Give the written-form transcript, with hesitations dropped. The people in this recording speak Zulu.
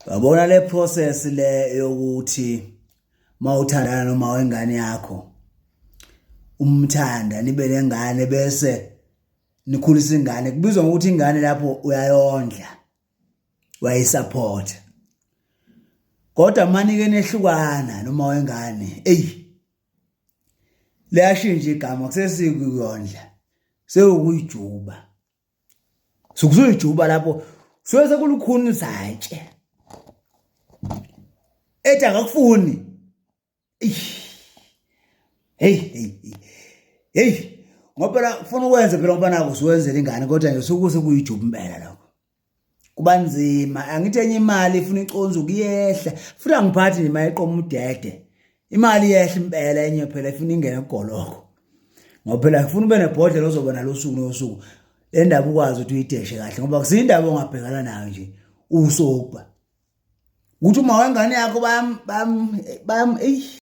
Yabona le process le yokuthi mawuthandana noma wengane yakho umthanda nibe nengane bese nikhulisa ingane kubizwa ngokuthi ingane lapho uyayondla uyayisupport kodwa manike nehlukana noma wengane liyashintsha igama kusesikuyondla sewukuyijuba sukuzuyijuba lapho suwese kulukhuni zatshe ethi akakufuni hey ngoba ufuna ukwenza phela ngoba nako usuwenzela ingane kodwa nje sukuse kuyijuba impela lokho kuba nzima angithi enye imali ifuna iconze ukuyehla futhi angiphathi nje mayeqoma udede imali yehla impela enye phela ifuna ingene egoloko ngoba phela ufuna ube nebhodlela ozoba nalosuku nosuku le ndaba ukwazi ukuthi uyideshe kahle ngoba kusindaba ongabhekana nayo nje usokuba ukuthi uma wengane yakho bam